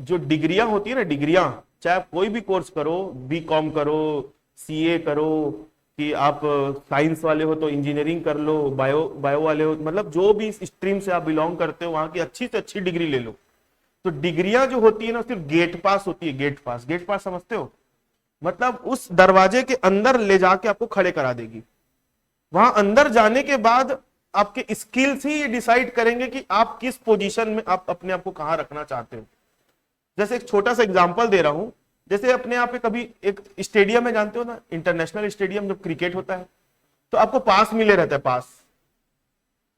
जो डिग्रियां होती है ना, डिग्रियां, चाहे आप कोई भी कोर्स करो, बीकॉम करो, सीए करो, कि आप साइंस वाले हो तो इंजीनियरिंग कर लो, बायो बायो वाले हो, मतलब जो भी स्ट्रीम से आप बिलोंग करते हो वहां की अच्छी से अच्छी डिग्री ले लो। तो डिग्रियां जो होती है ना सिर्फ गेट पास होती है, गेट पास। गेट पास समझते हो? मतलब उस दरवाजे के अंदर ले जाके आपको खड़े करा देगी। वहां अंदर जाने के बाद आपके स्किल्स ही ये डिसाइड करेंगे कि आप किस पोजीशन में आप अपने आप को कहां रखना चाहते हो। जैसे एक छोटा सा एग्जांपल दे रहा हूं, जैसे अपने यहाँ पे कभी एक स्टेडियम में, जानते हो ना, इंटरनेशनल स्टेडियम जब क्रिकेट होता है तो आपको पास मिले रहता है, पास।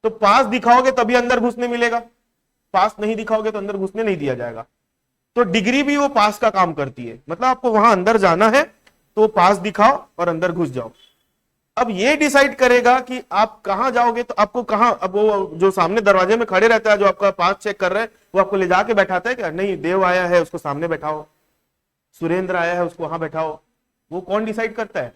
तो पास दिखाओगे तभी अंदर घुसने मिलेगा, पास नहीं दिखाओगे तो अंदर घुसने नहीं दिया जाएगा। तो डिग्री भी वो पास का काम करती है, मतलब आपको वहां अंदर जाना है तो पास दिखाओ और अंदर घुस जाओ। अब ये डिसाइड करेगा कि आप कहां जाओगे, तो आपको कहां, अब वो जो सामने दरवाजे में खड़े रहता है जो आपका पास चेक कर रहा है, वो आपको ले जाके बैठाता है क्या? नहीं, देव आया है उसको सामने बैठाओ, सुरेंद्र आया है उसको वहां बैठाओ। वो कौन डिसाइड करता है?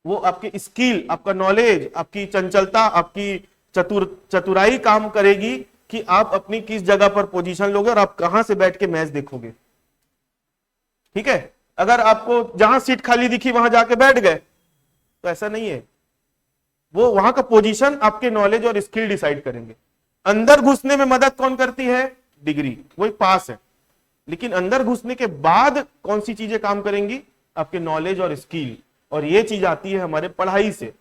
वो आपके स्किल, आपका नॉलेज, आपकी चंचलता, आपकी चतुराई काम करेगी कि आप अपनी किस जगह पर पोजीशन लोगे और आप कहां से बैठ के मैच देखोगे। ठीक है? अगर आपको जहां सीट खाली दिखी वहां जाके बैठ गए तो ऐसा नहीं है। वो वहां का पोजीशन आपके नॉलेज और स्किल डिसाइड करेंगे। अंदर घुसने में मदद कौन करती है? डिग्री, वही पास है। लेकिन अंदर घुसने के बाद कौन सी चीजें काम करेंगी? आपके नॉलेज और स्किल। और ये चीज आती है हमारे पढ़ाई से।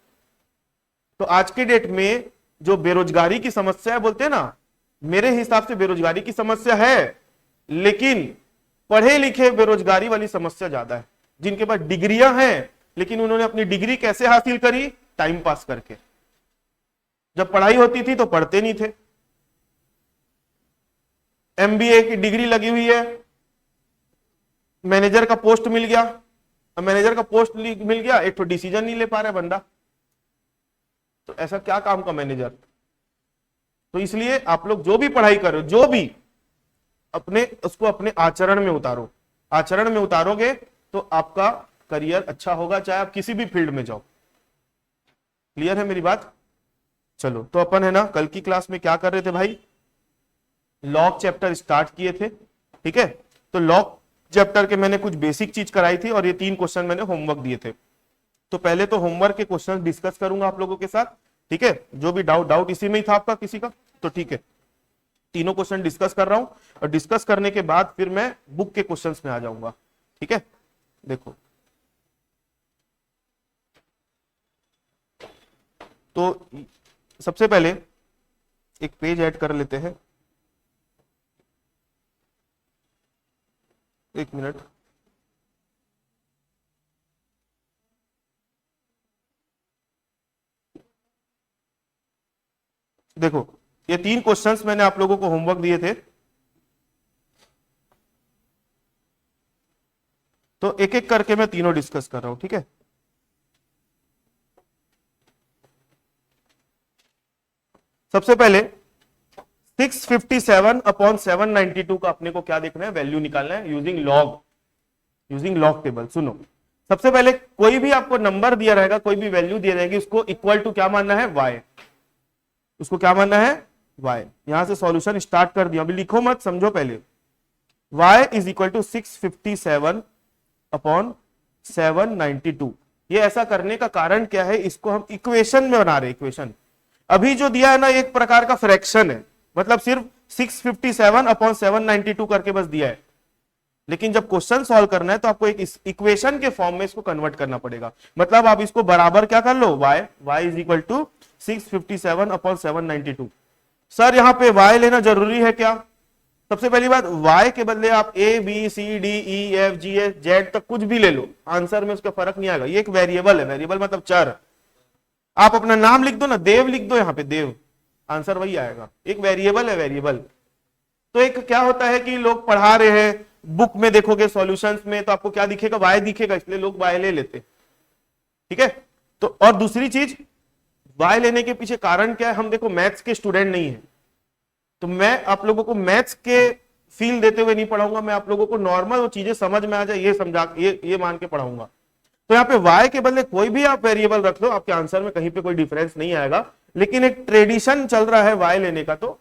तो आज के डेट में जो बेरोजगारी की समस्या है, बोलते हैं ना, मेरे हिसाब से बेरोजगारी की समस्या है, लेकिन पढ़े लिखे बेरोजगारी वाली समस्या ज्यादा है। जिनके पास डिग्रियां हैं लेकिन उन्होंने अपनी डिग्री कैसे हासिल करी? टाइम पास करके। जब पढ़ाई होती थी तो पढ़ते नहीं थे। एमबीए की डिग्री लगी हुई है, मैनेजर का पोस्ट मिल गया। अब मैनेजर का पोस्ट मिल गया, एक तो डिसीजन नहीं ले पा रहा है बंदा, तो ऐसा क्या काम का मैनेजर? तो इसलिए आप लोग जो भी पढ़ाई करो, जो भी, अपने उसको अपने आचरण में उतारो। आचरण में उतारोगे तो आपका करियर अच्छा होगा, चाहे आप किसी भी फील्ड में जाओ। क्लियर है मेरी बात? चलो, तो अपन है ना कल की क्लास में क्या कर रहे थे भाई? लॉ चैप्टर स्टार्ट किए थे। ठीक है? तो लॉ चैप्टर के मैंने कुछ बेसिक चीज कराई थी और ये 3 क्वेश्चन मैंने होमवर्क दिए थे। तो पहले तो होमवर्क के क्वेश्चन डिस्कस करूंगा आप लोगों के साथ। ठीक है? जो भी डाउट इसी में ही था आपका किसी का, तो ठीक है, तीनों क्वेश्चन डिस्कस कर रहा हूं और डिस्कस करने के बाद फिर मैं बुक के क्वेश्चंस में आ जाऊंगा। ठीक है? देखो, तो सबसे पहले एक पेज ऐड कर लेते हैं। एक मिनट। देखो, ये 3 क्वेश्चंस मैंने आप लोगों को होमवर्क दिए थे, तो एक एक करके मैं तीनों डिस्कस कर रहा हूं। ठीक है? सबसे पहले 657 अपॉन 792 का अपने को क्या देखना है? वैल्यू निकालना है using log, using log table. सुनो, सबसे पहले कोई भी आपको नंबर दिया रहेगा, कोई भी वैल्यू दिया रहेगी, उसको इक्वल टू क्या मानना है? y। उसको क्या मानना है? y। यहां से सॉल्यूशन स्टार्ट कर दिया, अभी लिखो मत, समझो पहले। y is equal to 657 upon 792। ये ऐसा करने का कारण क्या है? इसको हम इक्वेशन में बना रहे हैं। इक्वेशन अभी जो दिया है ना, एक प्रकार का फ्रैक्शन है, मतलब सिर्फ 657 अपॉन 792 करके बस दिया है। लेकिन जब क्वेश्चन सॉल्व करना है तो आपको एक इक्वेशन के फॉर्म में इसको कन्वर्ट करना पड़ेगा। मतलब आप इसको बराबर क्या कर लो? y is equal to 657 upon 792। Sir यहां पे y लेना जरूरी है क्या? सबसे पहली बात, y के बदले आप a b c d e f g h z तक कुछ भी ले लो, आंसर में उसका फर्क नहीं आएगा। ये एक वेरिएबल है, वेरिएबल मतलब चर। आप अपना नाम लिख दो ना, देव लिख दो, यहां पे देव, आंसर वही आएगा। एक वेरिएबल है, वेरिएबल। तो एक क्या होता है कि लोग पढ़ा रहे हैं, बुक में देखोगे सॉल्यूशंस में तो आपको क्या दिखेगा? y दिखेगा, इसलिए लोग y ले लेते। ठीक है? तो और दूसरी चीज, y लेने के पीछे कारण क्या है? हम देखो मैथ्स के स्टूडेंट नहीं है, तो मैं आप लोगों को मैथ्स के फील देते हुए नहीं पढ़ाऊंगा। मैं आप लोगों को नॉर्मल वो चीजें समझ में आ जाए ये समझा, ये मान के पढ़ाऊंगा। तो यहाँ पे y के बदले कोई भी आप वेरिएबल रख लो, आपके आंसर में कहीं पे कोई डिफरेंस नहीं आएगा। लेकिन एक ट्रेडिशन चल रहा है y लेने का, तो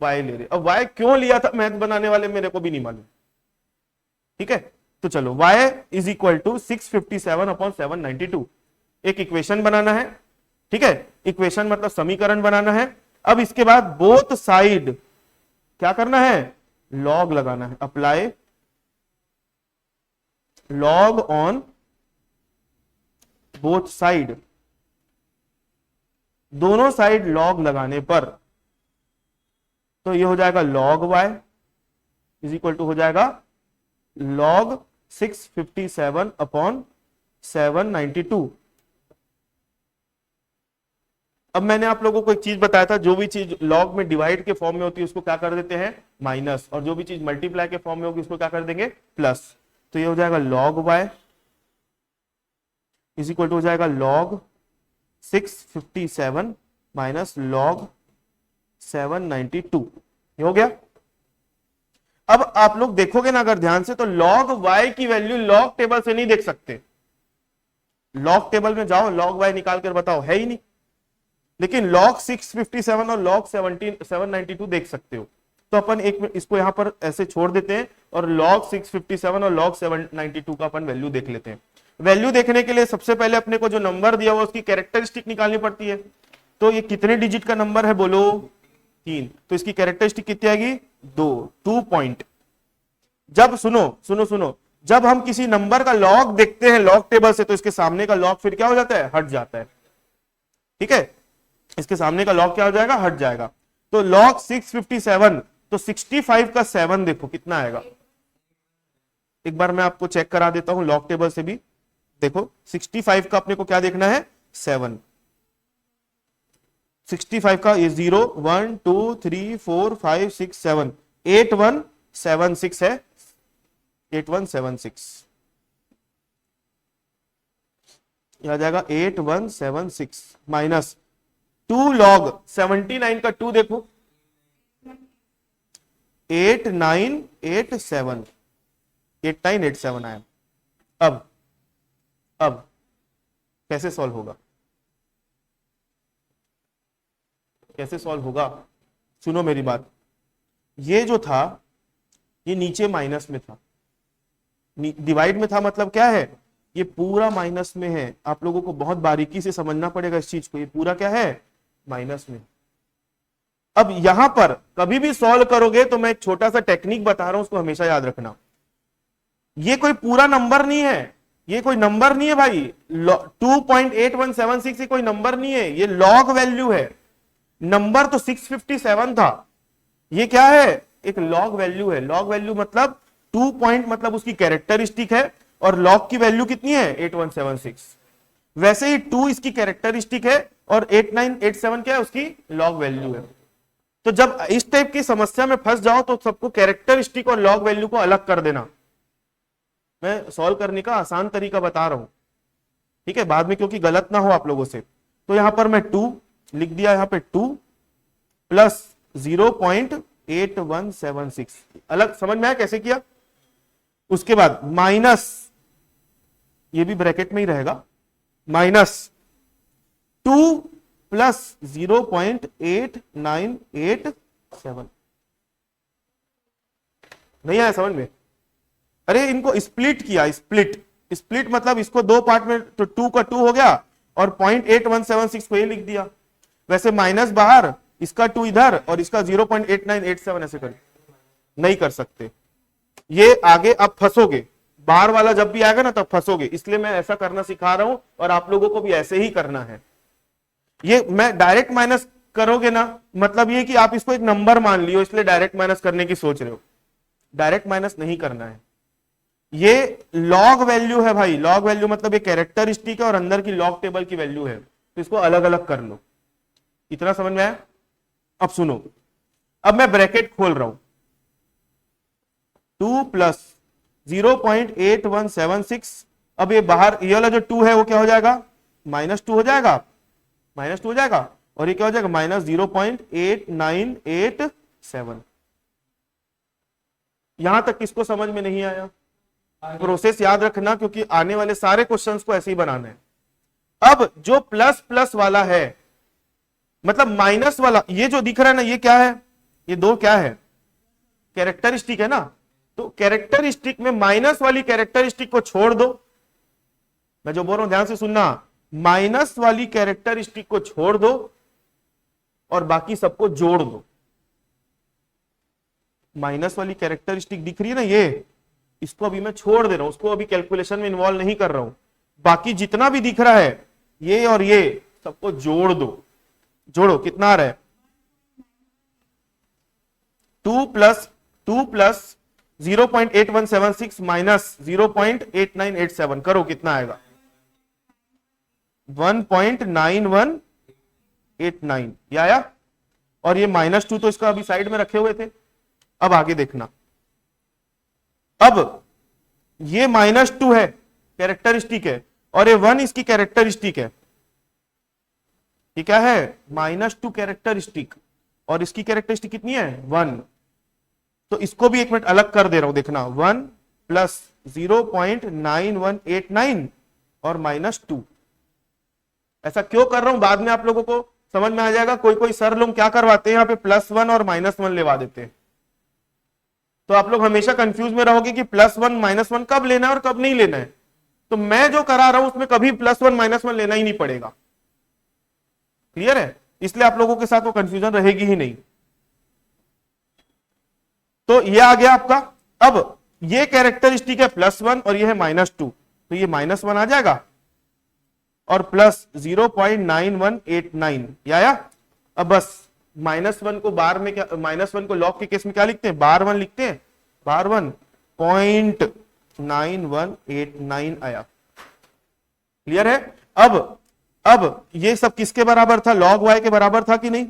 y ले रहे। अब y क्यों लिया था मैथ बनाने वाले मेरे को भी नहीं मालूम। ठीक है, तो चलो y इज इक्वल टू 657/792 एक इक्वेशन बनाना है। ठीक है, इक्वेशन मतलब समीकरण बनाना है। अब इसके बाद बोथ साइड क्या करना है, लॉग लगाना है। Apply log on both side, दोनों साइड लॉग लगाने पर तो ये हो जाएगा log y is equal to हो जाएगा log 657/792। अब मैंने आप लोगों को एक चीज बताया था, जो भी चीज log में डिवाइड के फॉर्म में होती है उसको क्या कर देते हैं माइनस, और जो भी चीज मल्टीप्लाई के फॉर्म में होगी उसको क्या कर देंगे प्लस। तो ये हो जाएगा log y is equal to हो जाएगा log 657 माइनस log 792। ये हो गया। अब आप लोग देखोगे ना अगर ध्यान से, तो log y की वैल्यू log टेबल से नहीं देख सकते। log टेबल में जाओ, log y निकाल कर बताओ, है ही नहीं। लेकिन log 657 और log 792 देख सकते हो। तो अपन एक इसको यहां पर ऐसे छोड़ देते हैं और log 657 और log 792 का अपन वैल्यू देख लेते हैं। वैल्यू देखने के लिए सबसे पहले अपने को जो नंबर दिया हुआ उसकी कैरेक्टरिस्टिक निकालनी पड़ती है। तो ये कितने डिजिट का नंबर है बोलो, 3। तो इसकी कैरेक्टरिस्टिक कितनी आएगी 2 पॉइंट। जब सुनो जब हम किसी नंबर का लॉग देखते हैं लॉग टेबल से, तो इसके सामने का लॉग फिर क्या हो जाता है, हट जाता है। ठीक है, इसके सामने का लॉग क्या हो जाएगा, हट जाएगा। तो log 657, तो 65 का 7 देखो कितना आएगा। एक बार मैं आपको चेक करा देता हूं लॉग टेबल से भी। देखो 65 का अपने को क्या देखना है 7। 65 का ये 0 1 2 3 4 5 6 7 8176 है, 8176 आ जाएगा 8176 माइनस 2 log 79 का 2 देखो 8987 आया। अब कैसे सॉल्व होगा, कैसे सॉल्व होगा, सुनो मेरी बात। ये जो था ये नीचे माइनस में था, डिवाइड में था, मतलब क्या है ये पूरा माइनस में है। आप लोगों को बहुत बारीकी से समझना पड़ेगा इस चीज को, ये पूरा क्या है माइनस में। अब यहां पर कभी भी सॉल्व करोगे तो मैं एक छोटा सा टेक्निक बता रहा हूं, उसको हमेशा याद रखना। ये कोई पूरा नंबर नहीं है, ये कोई नंबर नहीं है भाई। 2.8176 ये कोई नंबर नहीं है, ये लॉग वैल्यू है। नंबर तो 657 था, ये क्या है एक लॉग वैल्यू है। लॉग वैल्यू मतलब 2 पॉइंट मतलब उसकी कैरेक्टरिस्टिक है, और लॉग की वैल्यू कितनी है 8176। वैसे ही 2 इसकी कैरेक्टरिस्टिक है और 8987 क्या है उसकी लॉग वैल्यू है। तो जब इस टाइप की समस्या में फंस जाओ तो सबको कैरेक्टरिस्टिक और लॉग वैल्यू को अलग कर देना। मैं सॉल्व करने का आसान तरीका बता रहा हूं, ठीक है, बाद में क्योंकि गलत ना हो आप लोगों से। तो यहां पर मैं 2 लिख दिया, यहां पे 2 प्लस 0.8176 अलग समझ में आया कैसे किया। उसके बाद माइनस, ये भी ब्रैकेट में ही रहेगा, माइनस 2 प्लस 0.8987। नहीं आया समझ में? अरे इनको स्प्लिट किया, स्प्लिट मतलब इसको 2 पार्ट में, तो 2 का 2 हो गया और 0.8176 को ये लिख दिया। वैसे माइनस बाहर, इसका 2 इधर और इसका 0.8987 ऐसे कर नहीं कर सकते। ये आगे आप फंसोगे, बाहर वाला जब भी आएगा ना तब फंसोगे, इसलिए मैं ऐसा करना सिखा रहा हूं और आप लोगों को भी ऐसे ही करना है। ये मैं डायरेक्ट माइनस करोगे ना, मतलब ये कि आप इसको एक नंबर मान लियो इसलिए डायरेक्ट माइनस करने की सोच रहे हो। डायरेक्ट माइनस नहीं करना है, ये लॉग वैल्यू है भाई। लॉग वैल्यू मतलब ये कैरेक्टरिस्टिक है और अंदर की लॉग टेबल की वैल्यू है, तो इसको अलग अलग कर लो। इतना समझ में आया? अब सुनो, अब मैं ब्रैकेट खोल रहा हूं, 2 प्लस 0.8176, अब ये बाहर ये वाला जो 2 है वो क्या हो जाएगा -2 हो जाएगा, -2 हो जाएगा, और ये क्या हो जाएगा -0.8987। यहां तक किसको समझ में नहीं आया? प्रोसेस याद रखना, क्योंकि आने वाले सारे क्वेश्चंस को ऐसे ही बनाना है। अब जो प्लस प्लस वाला है, मतलब माइनस वाला, ये जो दिख रहा है ना, ये क्या है? ये दो क्या है, कैरेक्टरिस्टिक है ना। तो कैरेक्टरिस्टिक में माइनस वाली कैरेक्टरिस्टिक को छोड़ दो, मैं जो बोल रहा हूं ध्यान से सुनना, माइनस वाली कैरेक्टरिस्टिक को छोड़ दो और बाकी सबको जोड़ दो। माइनस वाली कैरेक्टरिस्टिक दिख रही है ना, ये इसको अभी मैं छोड़ दे रहा हूं, उसको अभी कैलकुलेशन में इन्वॉल्व नहीं कर रहा हूं। बाकी जितना भी दिख रहा है ये और ये सबको जोड़ दो। जोड़ो, कितना आ रहा है, 2 प्लस 0.8176 माइनस 0.8987, करो कितना आएगा, 1.9189 ये आया। और ये -2 तो इसका अभी साइड में रखे हुए थे। अब आगे देखना, अब ये -2 है कैरेक्टरिस्टिक है और ये 1 इसकी कैरेक्टरिस्टिक है। ये क्या है, -2 कैरेक्टरिस्टिक और इसकी कैरेक्टरिस्टिक कितनी है, 1। तो इसको भी एक मिनट अलग कर दे रहा हूं, देखना, 1 प्लस 0.9189 और -2। ऐसा क्यों कर रहा हूं बाद में आप लोगों को समझ में आ जाएगा। कोई कोई सर लोग क्या करवाते हैं, यहाँ पे +1 और -1 लेवा देते हैं, तो आप लोग हमेशा कंफ्यूज में रहोगे कि +1 -1 कब लेना है और कब नहीं लेना है। तो मैं जो करा रहा हूं उसमें कभी +1 -1 लेना ही नहीं पड़ेगा। क्लियर है, इसलिए आप लोगों के साथ वो कंफ्यूजन रहेगी ही नहीं। तो ये आ गया आपका। अब ये कैरेक्टरिस्टिक है +1 और ये है -2, तो ये -1 आ जाएगा और प्लस 0.9189 ये आया। अब बस -1 को बार में क्या, -1 को लॉग के केस में क्या लिखते हैं, बार 1 लिखते हैं, बार 1 0.9189 आया। क्लियर है। अब ये सब किसके बराबर था, log y के बराबर था कि नहीं,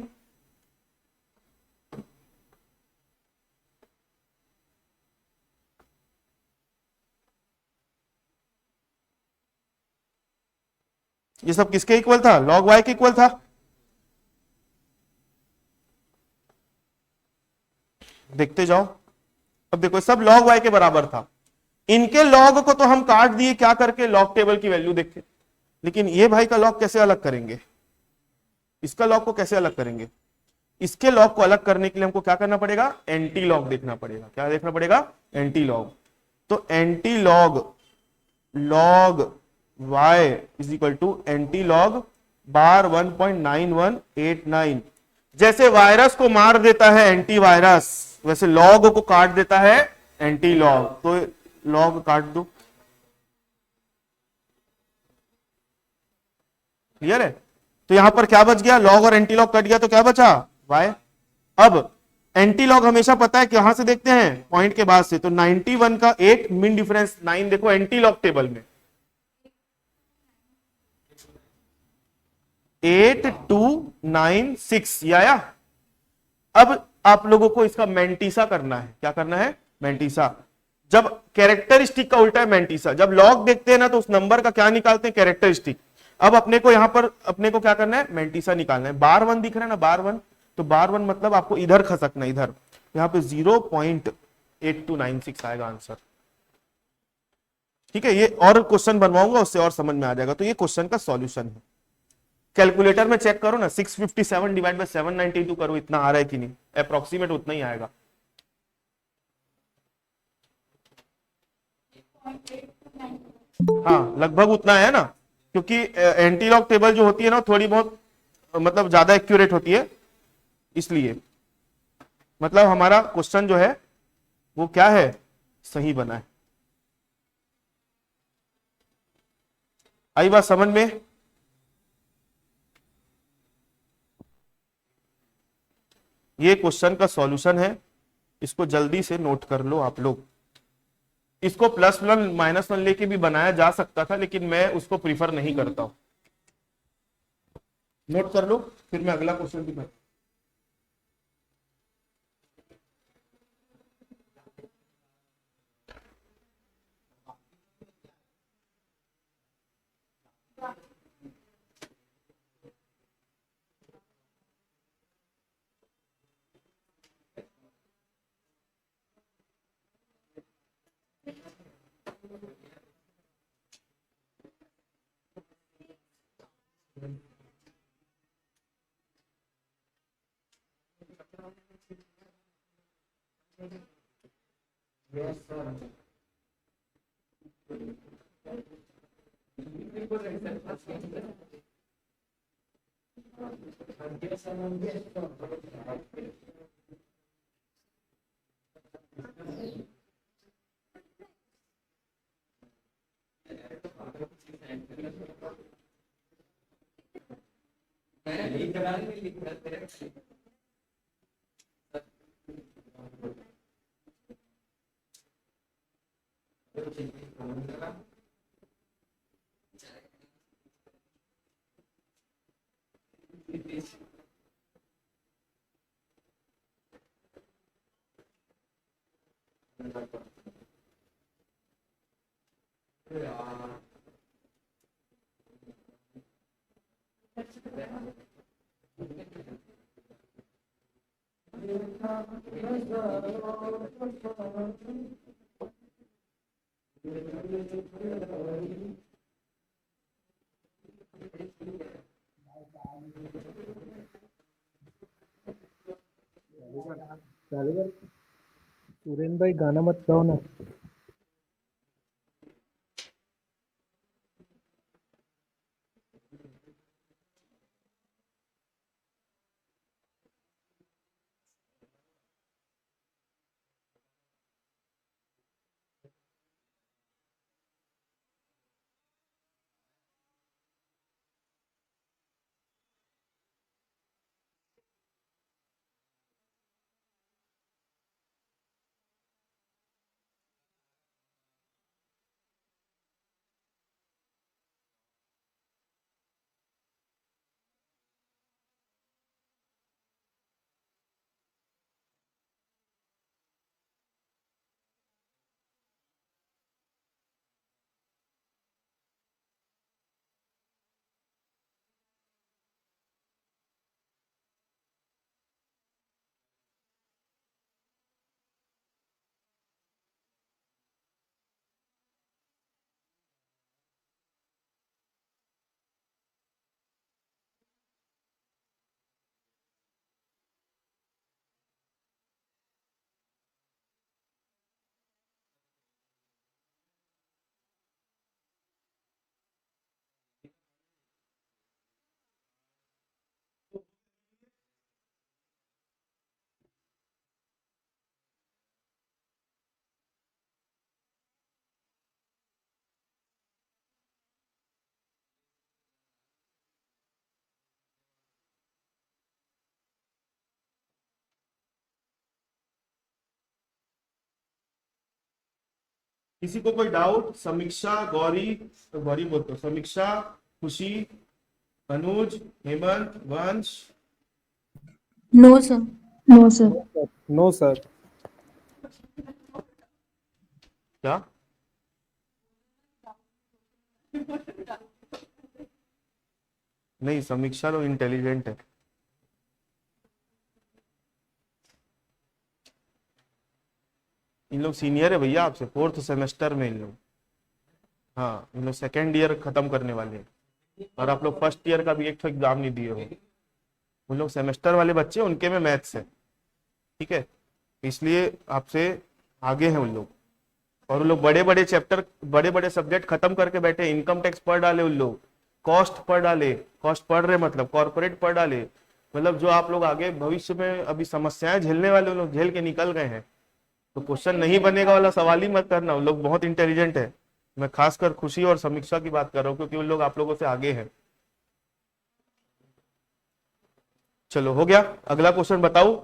ये सब किसके इक्वल था, log y के इक्वल था। देखते जाओ, अब देखो सब log y के बराबर था। इनके log को तो हम काट दिए क्या करके, log टेबल की वैल्यू देख के, लेकिन ये भाई का log कैसे अलग करेंगे, इसका log को कैसे अलग करेंगे। इसके log को अलग करने के लिए हमको क्या करना पड़ेगा, एंटी लॉग देखना पड़ेगा। क्या देखना पड़ेगा, एंटी लॉग। तो anti log log y is equal to anti log bar 1.9189। जैसे वायरस को मार देता है एंटीवायरस, वैसे लॉग को काट देता है एंटी लॉग। तो लॉग काट दो, क्लियर है। तो यहां पर क्या बच गया, लॉग और एंटी लॉग कट गया तो क्या बचा, y। अब एंटी लॉग हमेशा पता है कहां से देखते हैं, पॉइंट के बाद से। तो 91 का 8 मीन डिफरेंस 9 देखो एंटी लॉग टेबल में 8296 ये आया। अब आप लोगों को इसका मेंटीसा करना है। क्या करना है, मेंटीसा। जब कैरेक्टरिस्टिक का उल्टा है मेंटीसा, जब लॉग देखते हैं ना तो उस नंबर का क्या निकालते हैं, कैरेक्टरिस्टिक। अब अपने को यहां पर अपने को क्या करना है, मेंटीसा निकालना है। बार 1 दिख रहा है ना, बार 1, तो बार 1 मतलब आपको इधर खसकना, इधर यहां पे 0.8296 आएगा आंसर। ठीक है, ये और क्वेश्चन बनवाऊंगा उससे और समझ में आ जाएगा। तो ये क्वेश्चन का सॉल्यूशन है। कैलकुलेटर में चेक करो ना, 657 डिवाइड बाय 792 करो, इतना आ रहा है कि नहीं, अप्रोक्सीमेट उतना ही आएगा। हाँ लगभग उतना है ना, क्योंकि एंटी लॉग टेबल जो होती है ना थोड़ी बहुत मतलब ज्यादा एक्यूरेट होती है, इसलिए मतलब हमारा क्वेश्चन जो है वो क्या है, सही बना है। आई बात समझ में। ये क्वेश्चन का सॉल्यूशन है, इसको जल्दी से नोट कर लो आप लोग। इसको +1 -1 लेके भी बनाया जा सकता था, लेकिन मैं उसको प्रीफर नहीं करता हूं। नोट कर लो, फिर मैं अगला क्वेश्चन भी करता हूं। सुरेन भाई गाना मत गाओ ना। किसी को कोई डाउट? समीक्षा, गौरी, गौरी बोलते समीक्षा, खुशी, Anuj, Hemant, Vansh. No sir. No sir. No sir. क्या? नहीं, समीक्षा तो इंटेलिजेंट है। इन लोग सीनियर है भैया आपसे, 4th सेमेस्टर में इन लोग। हाँ, इन लोग 2nd ईयर खत्म करने वाले हैं और आप लोग 1st ईयर का भी एक तो एग्जाम नहीं दिए हो। उन लोग सेमेस्टर वाले बच्चे, उनके में मैथ्स है, ठीक है, इसलिए आपसे आगे हैं उन लोग। और उन लोग बड़े बड़े चैप्टर, बड़े बड़े सब्जेक्ट खत्म करके बैठे। इनकम टैक्स पढ़ डाले उन लोग, कॉस्ट पढ़ डाले, कॉस्ट पढ़ रहे मतलब कॉर्पोरेट पढ़ डाले। मतलब जो आप लोग आगे भविष्य में अभी समस्याएं झेलने वाले, उन लोग झेल के निकल गए हैं। तो क्वेश्चन नहीं बनेगा वाला सवाल ही मत करना, उन लोग बहुत इंटेलिजेंट है। मैं खासकर खुशी और समीक्षा की बात कर रहा हूँ क्योंकि उन लोग आप लोगों से आगे हैं। चलो हो गया, अगला क्वेश्चन बताओ।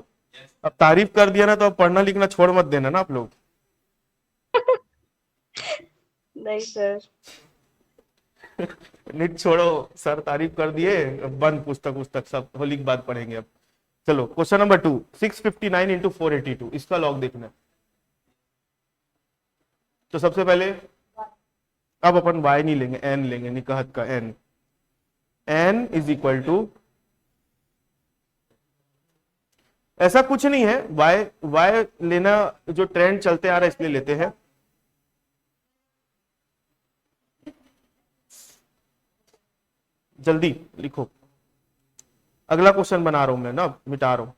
अब तारीफ कर दिया ना तो अब पढ़ना लिखना छोड़ मत देना ना आप लोग। नहीं सर। निट छोड़ो, सर तारीफ कर दिए, अब बंद पुस्तक पुस्तक सब, होली के बाद पढ़ेंगे अब। चलो क्वेश्चन नंबर 2, 659 इंटू 482, इसका लॉग देखना है। तो सबसे पहले अब अपन y नहीं लेंगे, n लेंगे, निकहत का n। n is equal to, ऐसा कुछ नहीं है, y लेना जो ट्रेंड चलते आ रहा है इसलिए लेते हैं। जल्दी लिखो, अगला क्वेश्चन बना रहा हूं मैं ना, मिटा रहा हूं।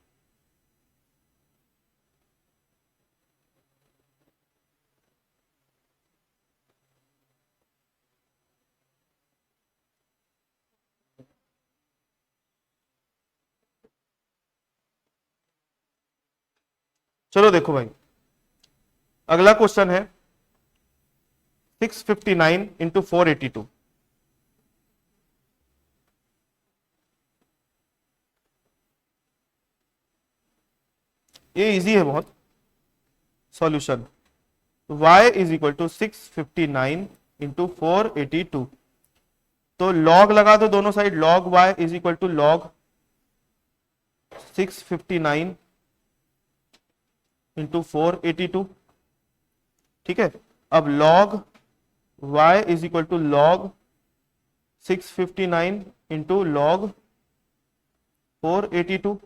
चलो देखो भाई, अगला क्वेश्चन है 659 इंटू 482। ये इजी है बहुत। Solution y is equal to 659 into 482। तो log लगा दो दोनों साइड, log y is equal to log 659 into 482। ठीक है, अब log y is equal to log 659 into log 482।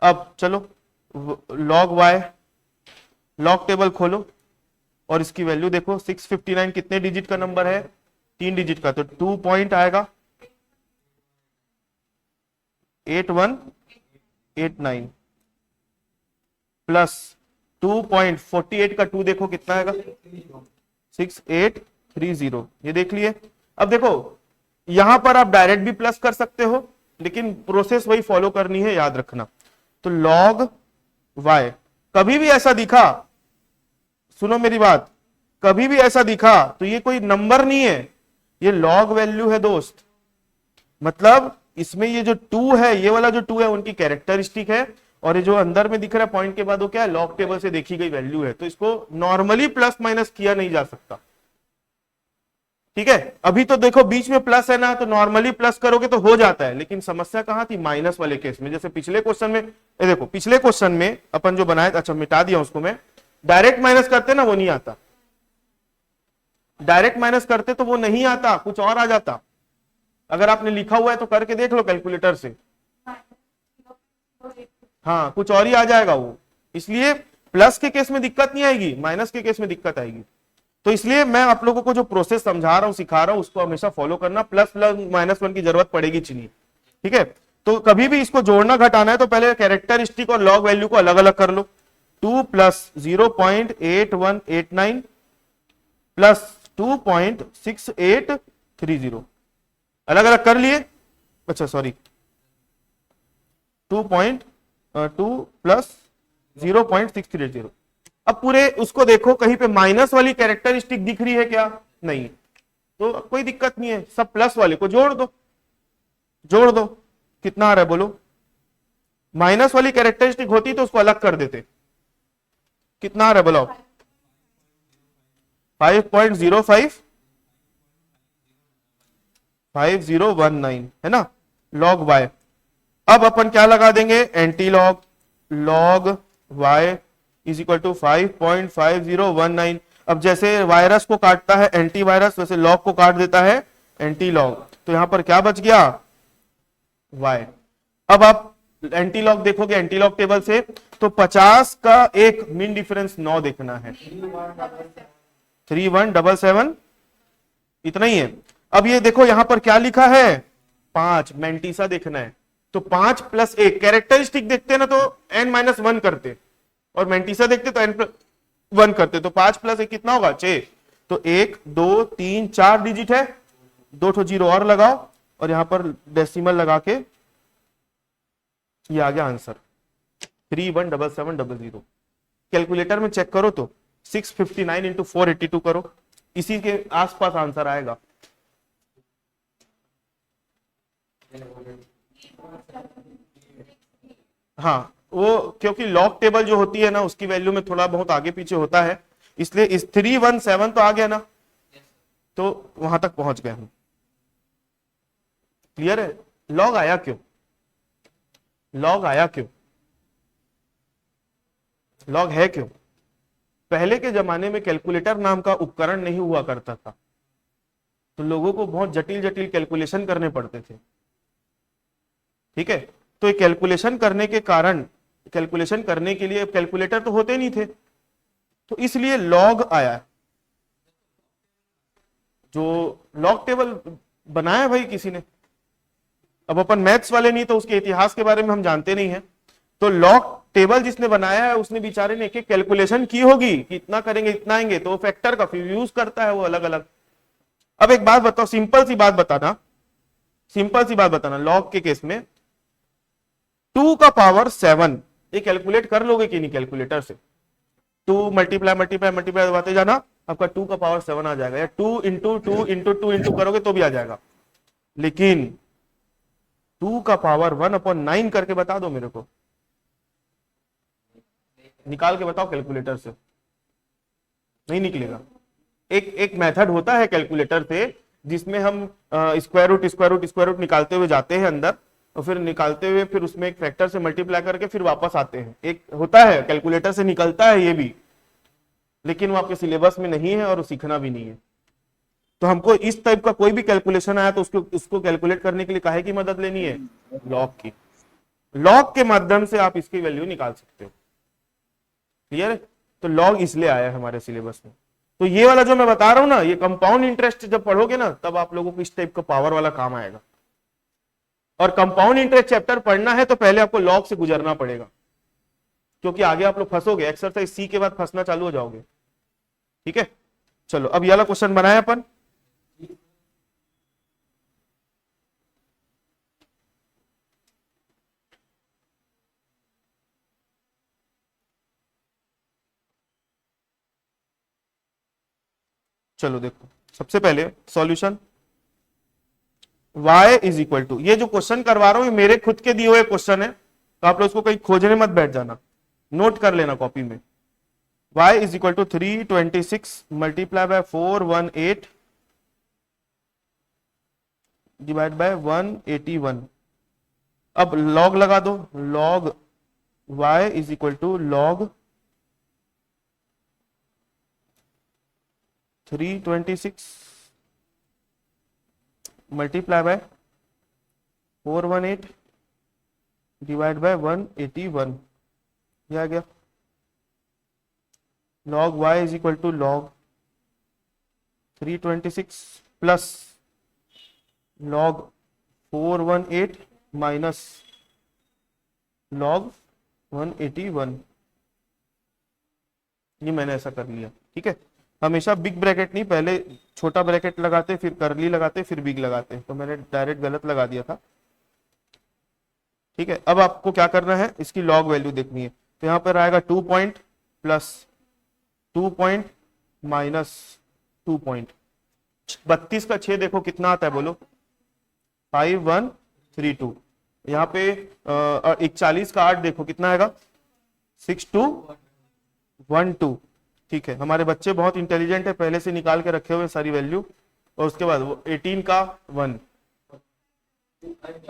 अब चलो log y, log टेबल खोलो और इसकी वैल्यू देखो। 659 कितने डिजिट का नंबर है? 3 डिजिट का, तो 2 पॉइंट आएगा 8189 प्लस 2.48 का 2 देखो कितना आएगा 6830। ये देख लिए। अब देखो यहां पर आप डायरेक्ट भी प्लस कर सकते हो, लेकिन प्रोसेस वही फॉलो करनी है, याद रखना। तो log y कभी भी ऐसा दिखा, सुनो मेरी बात, कभी भी ऐसा दिखा तो ये कोई नंबर नहीं है, ये लॉग वैल्यू है दोस्त। मतलब इसमें ये जो 2 है, ये वाला जो 2 है उनकी कैरेक्टरिस्टिक है, और ये जो अंदर में दिख रहा है पॉइंट के बाद वो क्या है? लॉग टेबल से देखी गई वैल्यू है। तो इसको नॉर्मली प्लस माइनस किया नहीं जा सकता। ठीक है, अभी तो देखो बीच में प्लस है ना, तो नॉर्मली प्लस करोगे तो हो जाता है, लेकिन समस्या कहां थी? माइनस वाले केस में। जैसे पिछले क्वेश्चन में, ये देखो पिछले क्वेश्चन में अपन जो बनाया, अच्छा मिटा दिया उसको मैं, डायरेक्ट माइनस करते ना वो नहीं आता, डायरेक्ट माइनस करते तो वो नहीं आता, कुछ और आ जाता। अगर आपने लिखा हुआ है तो करके देख लो कैलकुलेटर से, हाँ कुछ और ही आ जाएगा वो। इसलिए प्लस के केस में दिक्कत नहीं आएगी, माइनस के केस में दिक्कत आएगी। तो इसलिए मैं आप लोगों को जो प्रोसेस समझा रहा हूं, सिखा रहा हूं, उसको हमेशा फॉलो करना। प्लस प्लस माइनस वन की जरूरत पड़ेगी चलिए, ठीक है। तो कभी भी इसको जोड़ना घटाना है तो पहले कैरेक्टरिस्टिक और लॉग वैल्यू को अलग अलग कर लो। 2 प्लस 0.8189 प्लस 2.6830 अलग अलग कर लिए। अच्छा सॉरी, 2.2 प्लस 0.630। अब पूरे उसको देखो, कहीं पे माइनस वाली कैरेक्टरिस्टिक दिख रही है क्या? नहीं, तो कोई दिक्कत नहीं है, सब प्लस वाले को जोड़ दो, जोड़ दो। कितना आ रहा है बोलो? माइनस वाली कैरेक्टरिस्टिक होती तो उसको अलग कर देते। कितना आ रहा है बोलो? 5.055019 है ना, log y। अब अपन क्या लगा देंगे? Anti log, log y is equal to 5.5019। अब जैसे वायरस को काटता है एंटीवायरस, वैसे लॉग को काट देता है एंटी लॉग। तो यहां पर क्या बच गया? y। अब आप एंटी लॉग देखोगे एंटी लॉग टेबल से, तो 50 का एक मीन डिफरेंस 9 देखना है, 3177 इतना ही है। अब ये देखो यहां पर क्या लिखा है? 5 मेंटिसा देखना है। तो 5 प्लस 1 कैरेक्टरिस्टिक देखते ना तो n-1 करते, और मेंटिसा देखते तो n+1 करते। तो 5 प्लस 1 कितना होगा? 6। तो 1 2 3 4 डिजिट है, 2 ठो जीरो और लगाओ और यहां पर डेसिमल लगा के ये आ गया आंसर 317700। कैलकुलेटर में चेक करो तो 659 इंटू 482 करो, इसी के आसपास आंसर आएगा। हाँ, वो क्योंकि लॉग टेबल जो होती है ना उसकी वैल्यू में थोड़ा बहुत आगे पीछे होता है, इसलिए इस 317 तो आ गया ना, तो वहां तक पहुंच गए हम। क्लियर है? लॉग आया क्यों? लॉग आया क्यों? लॉग है क्यों? पहले के जमाने में कैलकुलेटर नाम का उपकरण नहीं हुआ करता था, तो लोगों को बहुत जटिल जटिल कैलकुलेशन करने पड़ते थे। ठीक है, तो ये कैलकुलेशन करने के कारण, कैलकुलेशन करने के लिए कैलकुलेटर तो होते नहीं थे, तो इसलिए लॉग आया। जो लॉग टेबल बनाया भाई किसी ने, अब अपन मैथ्स वाले नहीं तो उसके इतिहास के बारे में हम जानते नहीं है। तो लॉग टेबल जिसने बनाया है उसने बेचारे ने एक एक कैलकुलेशन की होगी कि इतना करेंगे इतना आएंगे, तो फैक्टर का फिर यूज करता है वो अलग अलग। अब एक बात बताओ, सिंपल सी बात बताना, सिंपल सी बात बताना, लॉग के केस में 2 का पावर 7 ये कैलकुलेट कर लोगे कि नहीं कैलकुलेटर से? 2 मल्टीप्लाई मल्टीप्लाई मल्टीप्लाई दबाते जाना, आपका 2 का पावर 7 आ जाएगा, या 2 इंटू 2 इंटू 2 इंटू करोगे तो भी आ जाएगा। लेकिन 2 का पावर 1/9 करके बता दो मेरे को, निकाल के बताओ कैलकुलेटर से, नहीं निकलेगा। एक मेथड होता है कैलकुलेटर से जिसमें हम स्क्वायर रूट निकालते हुए जाते हैं अंदर, और फिर निकालते हुए फिर उसमें एक फैक्टर से मल्टीप्लाई करके फिर वापस आते हैं। एक होता है कैलकुलेटर से निकलता है ये भी, लेकिन वो आपके सिलेबस में नहीं है और सीखना भी नहीं है। तो हमको इस टाइप का कोई भी कैलकुलेशन आया तो उसको कैलकुलेट करने के लिए काहे की मदद लेनी है? लॉग की। लॉग के माध्यम से आप इसकी वैल्यू निकाल सकते हो। क्लियर है? तो लॉग इसलिए आया है हमारे सिलेबस में। तो ये वाला जो मैं बता रहा हूं ना, ये कंपाउंड इंटरेस्ट जब पढ़ोगे ना, तब आप लोगों को इस टाइप का पावर वाला काम आएगा। और कंपाउंड इंटरेस्ट चैप्टर पढ़ना है तो पहले आपको लॉग से गुजरना पड़ेगा, क्योंकि आगे आप लोग फंसोगे, एक्सरसाइज सी के बाद फंसना चालू हो जाओगे। ठीक है, चलो अब ये वाला क्वेश्चन बनाया अपन। चलो देखो, सबसे पहले solution y is equal to, ये जो क्वेश्चन करवा रहा हूं ये मेरे खुद के दिए हुए क्वेश्चन है, तो आप लोग इसको कहीं खोजने मत बैठ जाना, नोट कर लेना कॉपी में। y is equal to 326 multiply by 418 divide by 181। अब लॉग लगा दो, log y is equal to log 326 multiply by 418 divide by 181, ये आ गया। Log y is equal to log 326 plus log 418 minus log 181। ये मैंने ऐसा कर लिया। ठीक है, हमेशा बिग ब्रैकेट नहीं, पहले छोटा ब्रैकेट लगाते, फिर करली लगाते, फिर बिग लगाते, तो मैंने डायरेक्ट गलत लगा दिया था। ठीक है, अब आपको क्या करना है, इसकी लॉग वैल्यू देखनी है। तो यहां पर आएगा 2 point plus 2 point minus 2 point. 32 का 6 देखो कितना आता है, बोलो 5132। यहाँ पे 41 का 8 देखो कितना आएगा 6212। ठीक है, हमारे बच्चे बहुत इंटेलिजेंट है, पहले से निकाल के रखे हुए सारी वैल्यू। और उसके बाद वो 18 का 1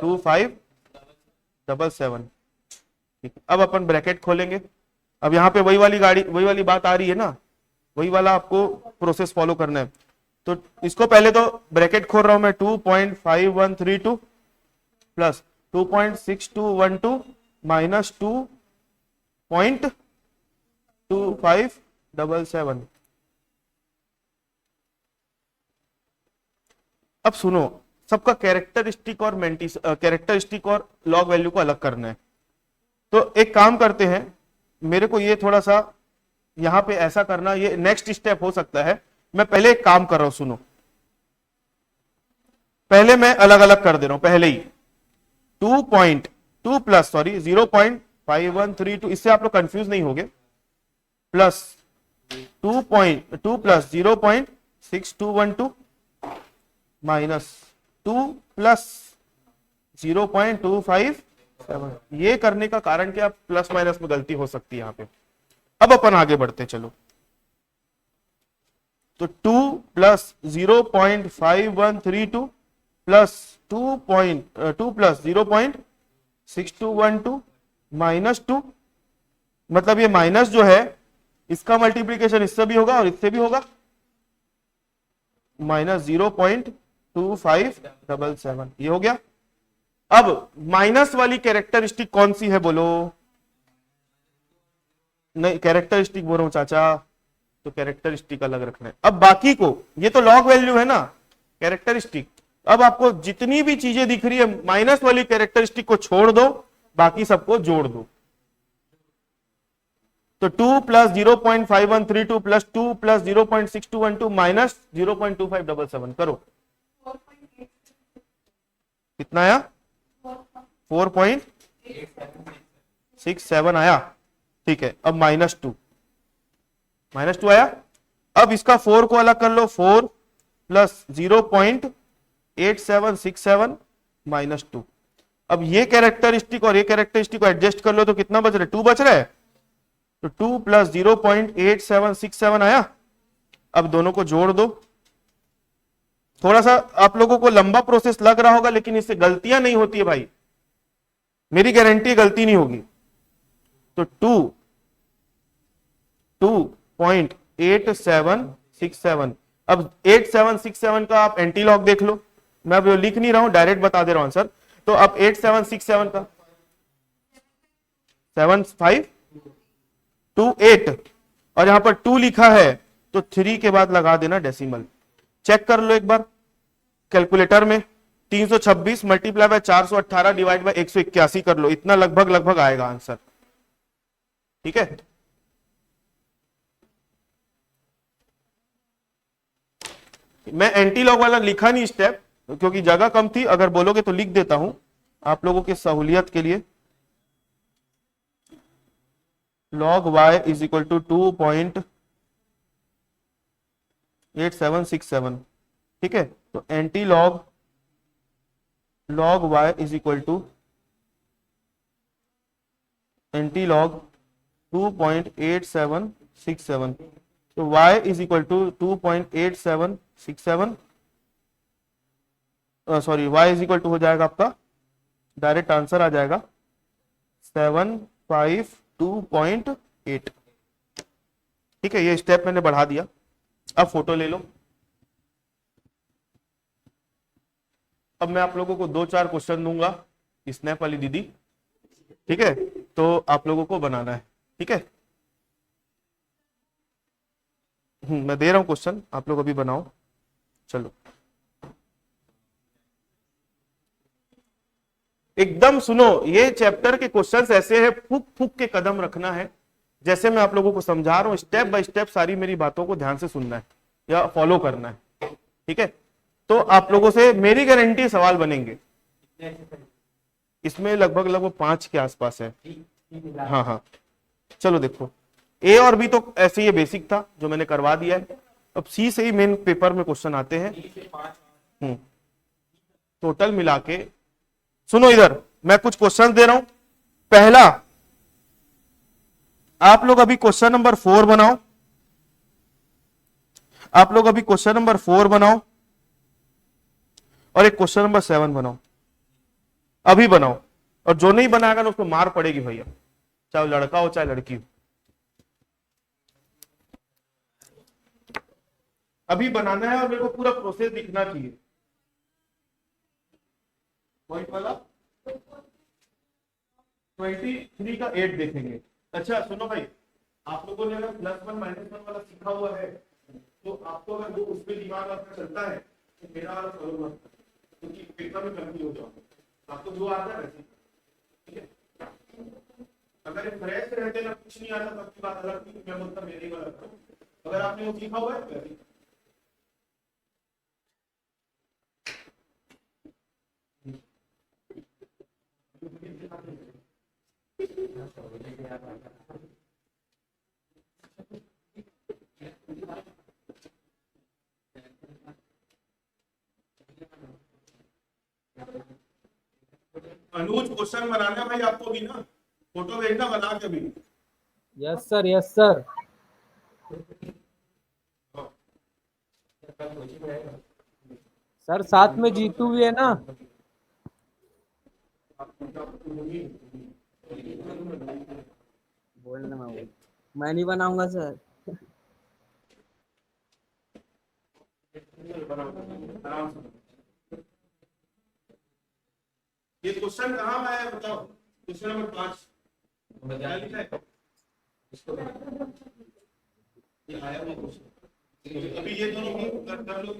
2577। ठीक है, अब अपन ब्रैकेट खोलेंगे। अब यहाँ पे वही वाली बात आ रही है ना, वही वाला आपको प्रोसेस फॉलो करना है। तो इसको पहले तो ब्रैकेट खोल रहा हूं मैं, 2.5132 प्लस 2.6212 माइनस 2.2577। अब सुनो, सबका कैरेक्टरिस्टिक और लॉग वैल्यू को अलग करना है। तो एक काम करते हैं, मेरे को ये थोड़ा सा यहां पे ऐसा करना, ये नेक्स्ट स्टेप हो सकता है। मैं पहले एक काम कर रहा हूं, सुनो, पहले मैं अलग अलग कर दे रहा हूं। पहले ही 2.2 प्लस 0.5132, इससे आप लोग कंफ्यूज नहीं होंगे, प्लस 2.2 प्लस 0.6212 माइनस 2 प्लस 0.257। ये करने का कारण क्या, प्लस माइनस में गलती हो सकती है यहाँ पे। अब अपन आगे बढ़ते चलो। तो 2 प्लस 0.5132 प्लस 2 प्लस 0.6212 माइनस 2, मतलब ये माइनस जो है इसका मल्टीप्लीकेशन इससे भी होगा और इससे भी होगा, माइनस 0.2577, ये हो गया। अब माइनस वाली कैरेक्टरिस्टिक कौन सी है बोलो? नहीं, कैरेक्टरिस्टिक बोल रहा हूं चाचा, तो कैरेक्टरिस्टिक अलग रखना है। अब बाकी को, ये तो लॉग वैल्यू है ना, कैरेक्टरिस्टिक। अब आपको जितनी भी चीजें दिख रही है, माइनस वाली कैरेक्टरिस्टिक को छोड़ दो, बाकी सबको जोड़ दो। तो 2 प्लस 0.5132 प्लस 2 प्लस 0.6212 माइनस 0.2577 करो, कितना आया? 4.8 7 आया, ठीक है। अब -2 आया। अब इसका 4 को अलग कर लो, 4 प्लस 0.8767 -2। अब ये कैरेक्टरिस्टिक और ये कैरेक्टरिस्टिक को एडजस्ट कर लो तो कितना बच रहा है, 2 बच रहा है। तो 2 प्लस 0.8767 आया। अब दोनों को जोड़ दो। थोड़ा सा आप लोगों को लंबा प्रोसेस लग रहा होगा, लेकिन इससे गलतियां नहीं होती है भाई, मेरी गारंटी गलती नहीं होगी। तो 2.8767। अब 8767 का आप एंटीलॉग देख लो, मैं अब लिख नहीं रहा हूं, डायरेक्ट बता दे रहा हूं आंसर। तो अब 8767 का 7528 और यहां पर 2 लिखा है तो 3 के बाद लगा देना डेसिमल। चेक कर लो एक बार कैलकुलेटर में, 326 मल्टीप्लाई बाय 418 डिवाइड बाय 181 कर लो, इतना लगभग लगभग आएगा आंसर, ठीक है। मैं एंटीलॉग वाला लिखा नहीं स्टेप क्योंकि जगह कम थी, अगर बोलोगे तो लिख देता हूं आप लोगों की सहूलियत के लिए। log y is equal to 2.8767, ठीक है। तो anti log y is equal to 2.8767। तो y is equal to 2.8767, sorry y is equal to हो जाएगा आपका, डायरेक्ट आंसर आ जाएगा 752.8, ठीक है। ये स्टेप मैंने बढ़ा दिया। अब फोटो ले लो। अब मैं आप लोगों को 2-4 क्वेश्चन दूंगा, स्नैप वाली दीदी, ठीक है। तो आप लोगों को बनाना है, ठीक है। मैं दे रहा हूं क्वेश्चन, आप लोग अभी बनाओ। चलो एकदम सुनो, ये चैप्टर के क्वेश्चंस ऐसे हैं, फूक फूक के कदम रखना है। जैसे मैं आप लोगों को समझा रहा हूं, स्टेप बाय स्टेप सारी मेरी बातों को ध्यान से सुनना है या फॉलो करना है, ठीक है। तो आप लोगों से मेरी गारंटी सवाल बनेंगे, इसमें लगभग लगभग 5 के आसपास है। हाँ हाँ, चलो देखो, ए और बी तो ऐसे ही बेसिक था जो मैंने करवा दिया है। अब सी से ही मेन पेपर में क्वेश्चन आते हैं। टोटल मिला के सुनो, इधर मैं कुछ क्वेश्चन दे रहा हूं। पहला, आप लोग अभी क्वेश्चन नंबर 4 बनाओ, आप लोग अभी क्वेश्चन नंबर 4 बनाओ और एक क्वेश्चन नंबर 7 बनाओ, अभी बनाओ। और जो नहीं बनाएगा ना उसको मार पड़ेगी भैया, चाहे लड़का हो चाहे लड़की हो। अभी बनाना है और मेरे को पूरा प्रोसेस दिखना चाहिए। पॉइंट वाला 23 का 8 देखेंगे। अच्छा सुनो भाई, आप लोगों ने अगर +1 -1 वाला सीखा हुआ है तो आपको अगर वो उसमें दिमाग आपका चलता है तो मेरा वाला करो मत, क्योंकि पेपर में गलती हो जाओगे। आपको जो आता है वैसे, ठीक है। अगर फ्रेश रहते ना, कुछ नहीं आता तब की बात अलग थी, मैं बोलता मेरे वाला करो। अगर आपने वो सीखा हुआ है तो अनुज क्वेश्चन बनाना भाई, आपको भी ना फोटो भेजना बना के भी। Yes sir, yes sir. Sir साथ में जीतू भी है ना। बोलना मैं नहीं बनाऊंगा सर। ये क्वेश्चन कहाँ में है बताओ, क्वेश्चन नंबर 5 क्या लिखा है? ये आया हुआ क्वेश्चन, अभी ये दोनों कर लो।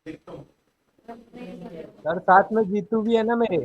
देखता हूँ सर साथ में जीतू भी है ना मेरे।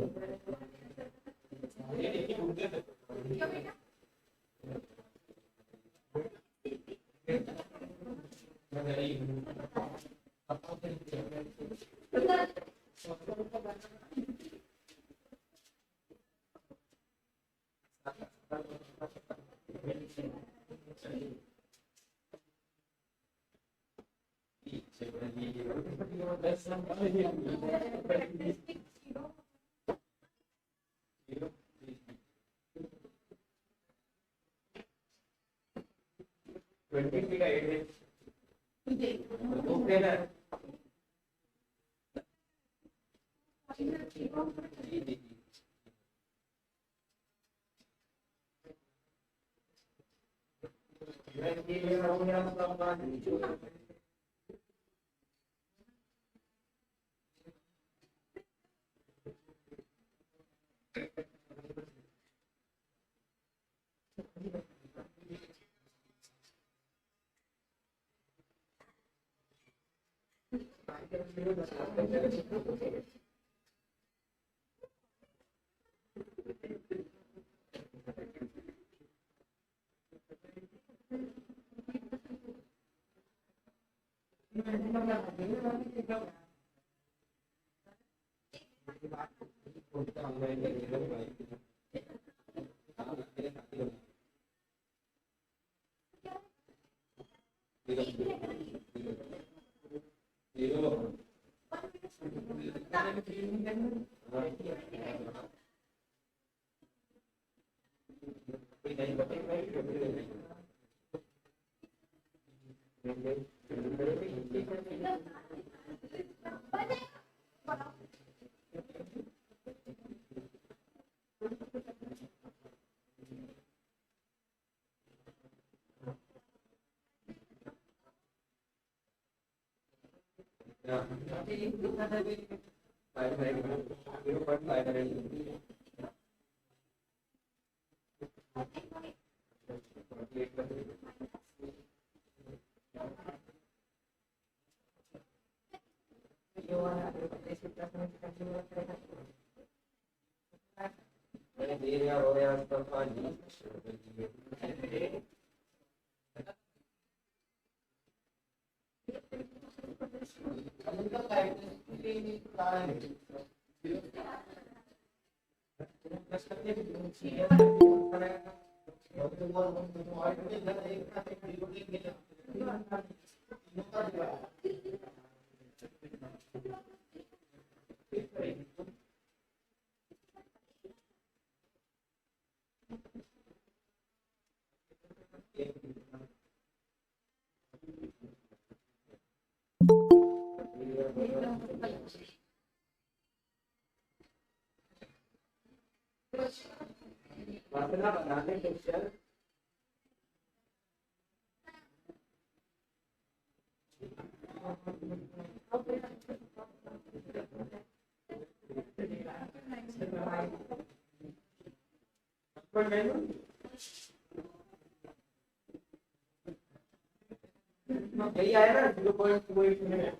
यही आया ना 0.28 में।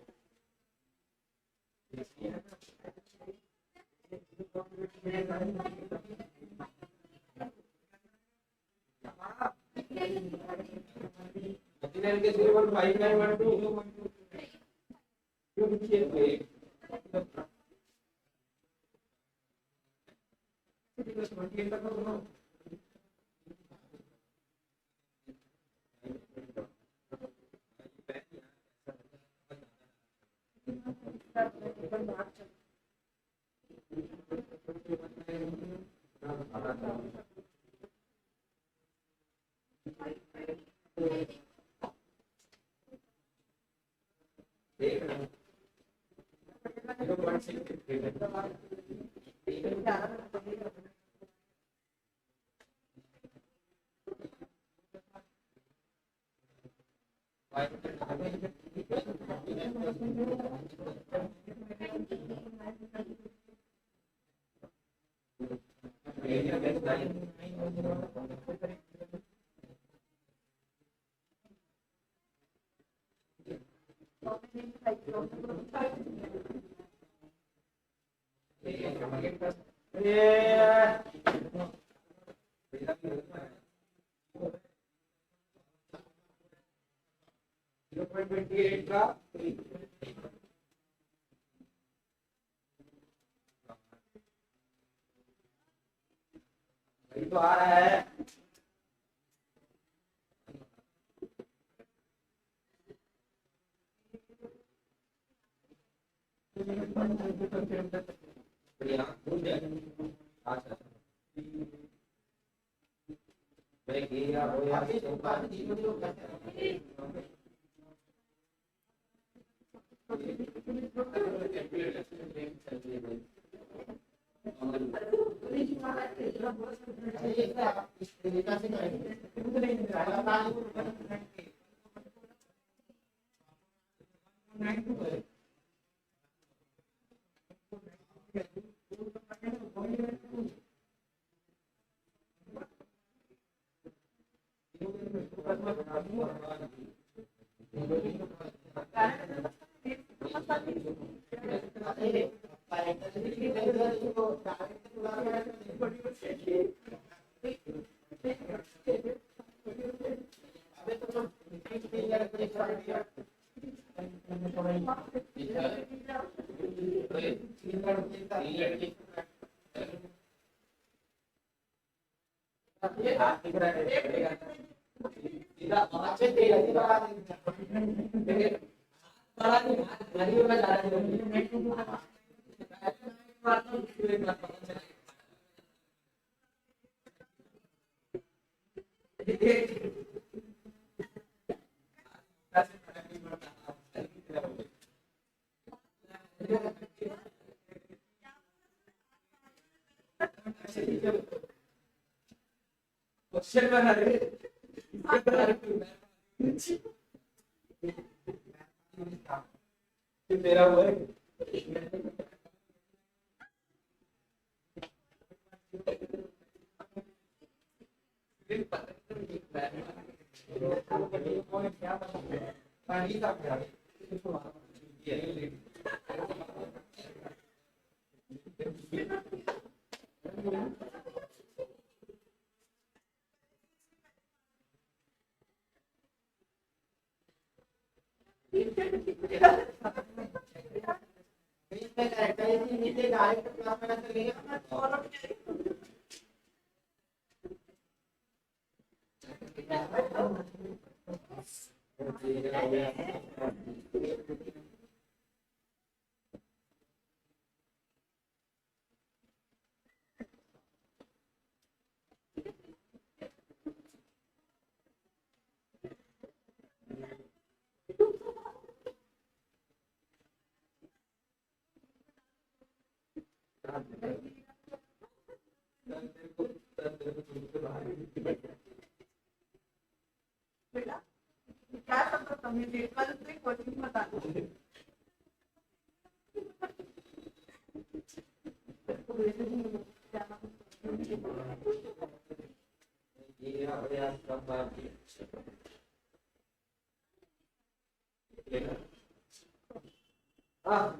के 0.5912 का तो आ रहा है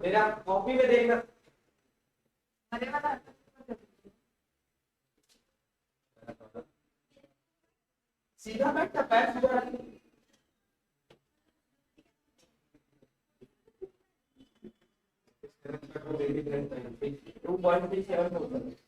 मेरा कॉपी में देखना सीधा बैठता पैर सीधा रखना। 2.37 होता है।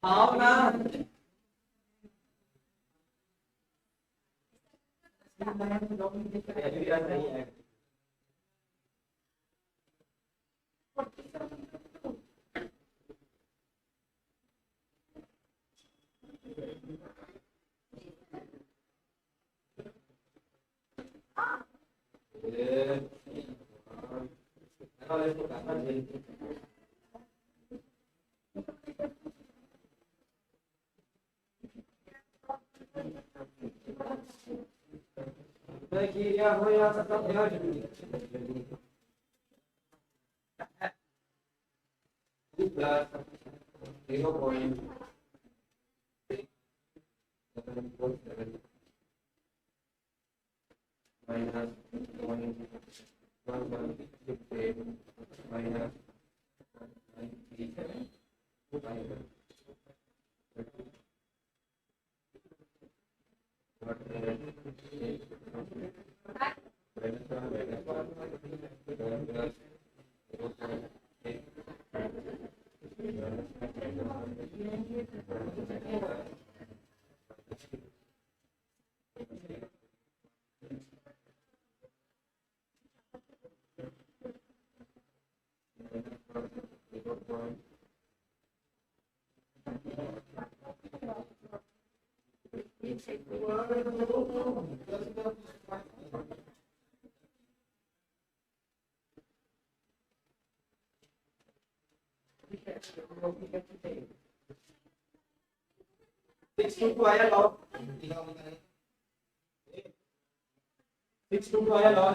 आओ ना या हो या सब या plus 0.747 minus 1.168 minus 1.37 minus Six to two आया लॉ 6 to 2 आया लॉ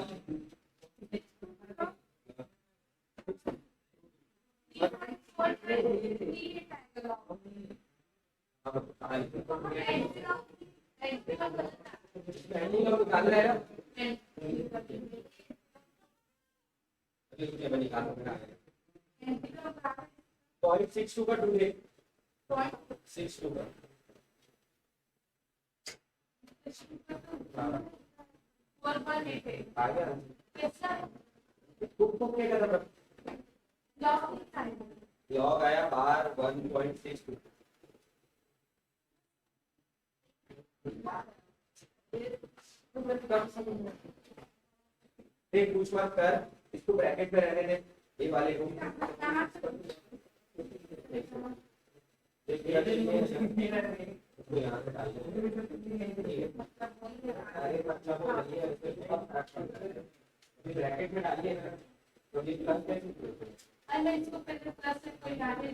पॉइंट 6 का 2 है 6 2 का आ गया तुम क्या कर रहा लॉग आया बाहर 1.62 देख कुछ मत कर इसको ब्रैकेट में रहने दे ये वाले को ब्रैकेट में डालिए ना तो ये प्लस इसको पहले प्लस से कोई डाले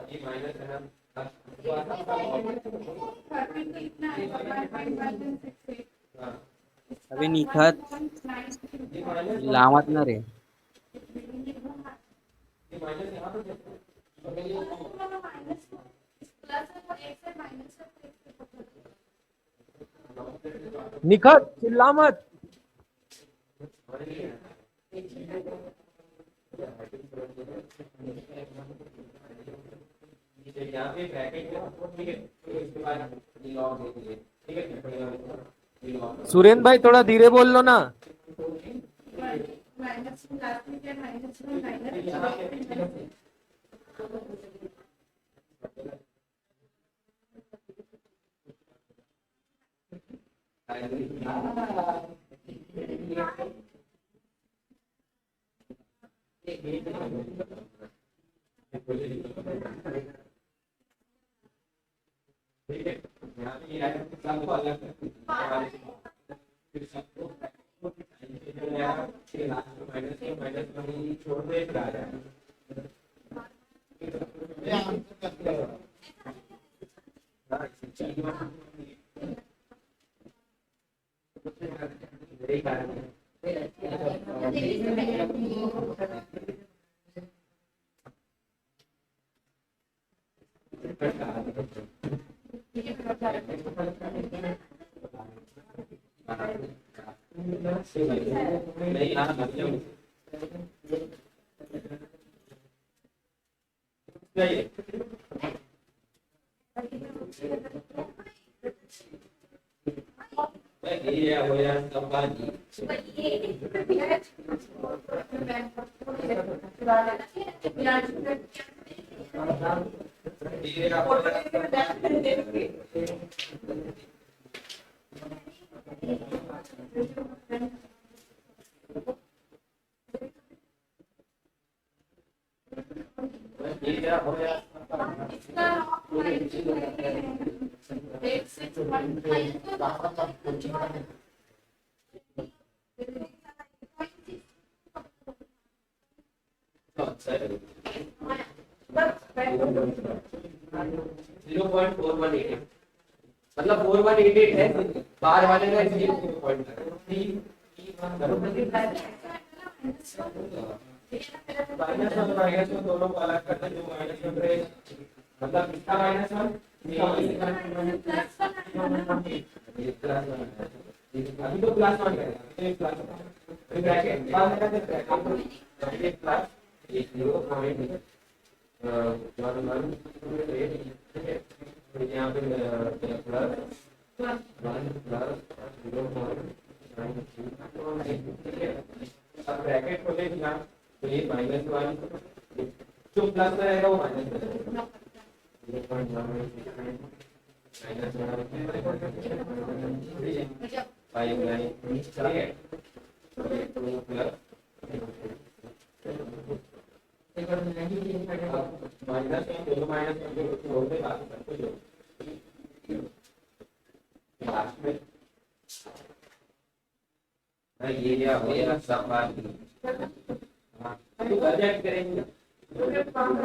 ये माइनस है ना इतना है अभी निखत लावत ना रे ये माइनस यहाँ पर निखत चिल्ला मत। यहाँ पे ब्रैकेट में ठीक है तो इसके बाद लॉग दे दीजिए ठीक है सुरेंद्र भाई थोड़ा धीरे बोल लो ना। ठीक है यहाँ पे ये आया सबको अलग फिर सबको माइनस में छोड़ दे नहीं यहाँ मतलब ये हो यार सब बात 0.4188 मतलब 4188 है बाहर वाले का इसलिए 0.3 माइनस वन दोनों को अलग करते जो माइनस वन रहे मतलब कितना माइनस वन अभी तो प्लस वन करेगा ब्रैकेट बाद में ब्रैकेट प्लस 0.1 यहाँ पे प्लस 1 प्लस 0.9 अब ब्रैकेट खोले ना तो ये -1 जो प्लस में रहेगा वो माइनस में रहेगा 5 ये क्या हो गया सब बात तो प्रोजेक्ट करेंगे क्या काम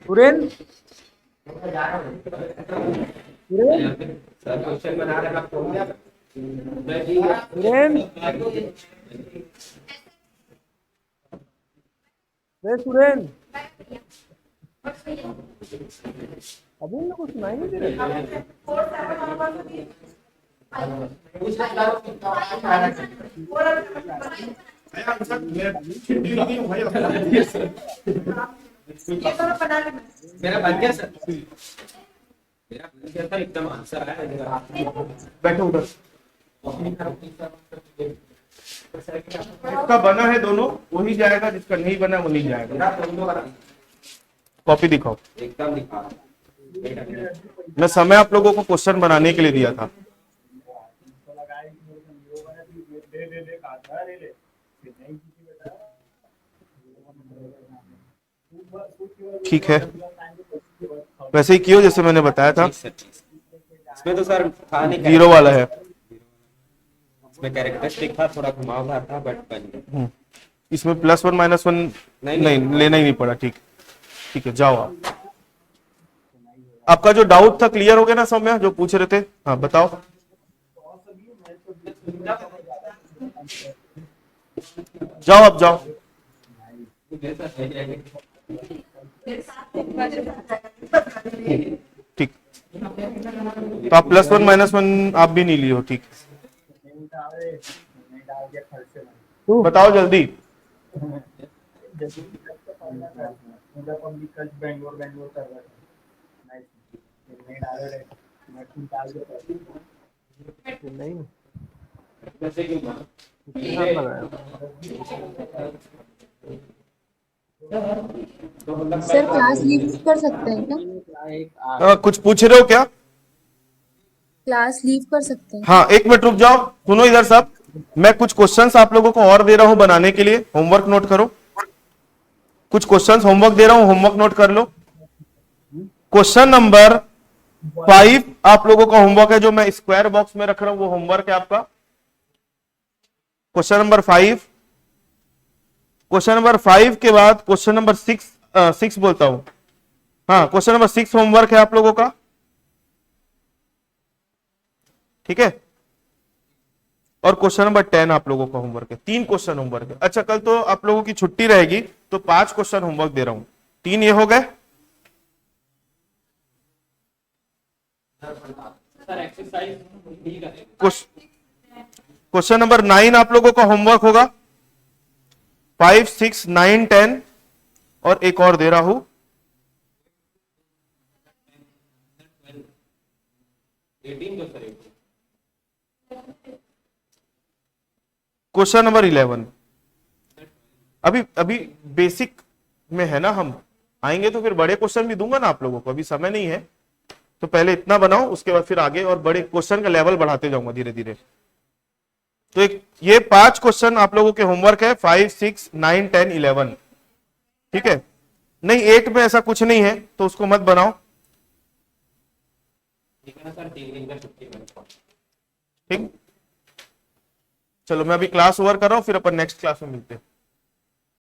सुरेन सर क्वेश्चन बना रहे आप सुरेन सुरेन अभी इन लोग को सुनाई नहीं दे रहा मेरा बन गया सर मेरा बन गया था एकदम आंसर आया बैठो उधर जिसका बना है दोनों वही जाएगा, जिसका नहीं बना वो नहीं जाएगा। कॉपी दिखाओ। एकदम दिखा मैं समय आप लोगों को क्वेश्चन बनाने के लिए दिया था। ठीक है, वैसे ही कियो जैसे मैंने बताया था। इसमें तो सर था नहीं, जीरो वाला है, इसमें कैरेक्टरिस्टिक था, थोड़ा घुमावदार था बट बन गया। इसमें +1 -1 नहीं लेना ही नहीं पड़ा। ठीक ठीक है, जाओ आप। आपका जो डाउट था क्लियर हो गया ना सौम्या, जो पूछ रहे थे? हाँ बताओ। जाओ आप जाओ। ठीक, तो आप +1 -1 आप भी नहीं लिए हो। ठीक, बताओ जल्दी। नहीं जैसे कि सर क्लास लीव कर सकते हैं क्या? कुछ पूछ रहे हो क्या? क्लास लीव कर सकते हैं? हाँ, एक मिनट रुक जाओ, सुनो इधर सब। मैं कुछ क्वेश्चंस आप लोगों को और दे रहा हूं बनाने के लिए, होमवर्क नोट करो। कुछ क्वेश्चंस होमवर्क दे रहा हूं, होमवर्क नोट कर लो। क्वेश्चन नंबर 5 आप लोगों का होमवर्क है, जो मैं स्क्वायर बॉक्स में रख रहा हूं, वो होमवर्क है आपका। क्वेश्चन नंबर 5, क्वेश्चन नंबर 5 के बाद क्वेश्चन नंबर 6 बोलता हूं, हाँ क्वेश्चन नंबर 6 होमवर्क है आप लोगों का, ठीक है, और क्वेश्चन नंबर 10 आप लोगों का होमवर्क है। 3 क्वेश्चन होमवर्क है। अच्छा कल तो आप लोगों की छुट्टी रहेगी तो 5 क्वेश्चन होमवर्क दे रहा हूं, 3 ये हो गए। सर एक्सरसाइज नहीं करें। क्वेश्चन नंबर 9 आप लोगों का होमवर्क होगा, 5, 6, 9, 10 और एक और दे रहा हूं, 18 जो सर क्वेश्चन नंबर 11। अभी अभी बेसिक में है ना, हम आएंगे तो फिर बड़े क्वेश्चन भी दूंगा ना आप लोगों को, अभी समय नहीं है तो पहले इतना बनाओ, उसके बाद फिर आगे और बड़े क्वेश्चन का लेवल बढ़ाते जाऊंगा धीरे धीरे। तो एक ये 5 क्वेश्चन आप लोगों के होमवर्क है, 5, 6, 9, 10, 11, ठीक है। नहीं 8 में ऐसा कुछ नहीं है तो उसको मत बनाओ, ठीक है ना सर, 3 दिन का छुट्टी करो। ठीक। चलो मैं अभी क्लास ओवर कर रहा हूं, फिर अपन नेक्स्ट क्लास में मिलते हैं।